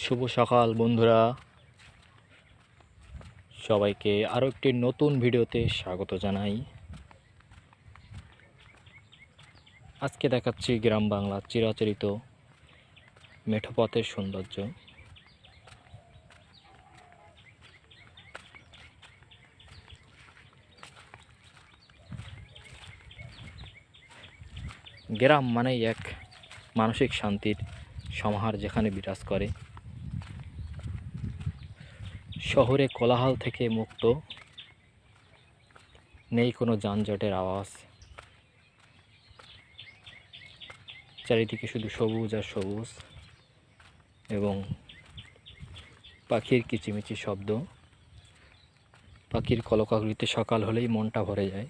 শুভ সকাল বন্ধুরা, সবাইকে আরও একটি নতুন ভিডিওতে স্বাগত জানাই। আজকে দেখাচ্ছি গ্রাম বাংলার চিরাচরিত মেঠো পথের সৌন্দর্য। গ্রাম মানেই এক মানসিক শান্তির সমাহার, যেখানে বিরাজ করে। শহরে কোলাহল থেকে মুক্ত, নেই কোনো যানজটের আওয়াজ, চারিদিকে শুধু সবুজ আর সবুজ এবং পাখির কিচিমিচি শব্দ। পাখির কলকাকলিতে সকাল হলেই মনটা ভরে যায়।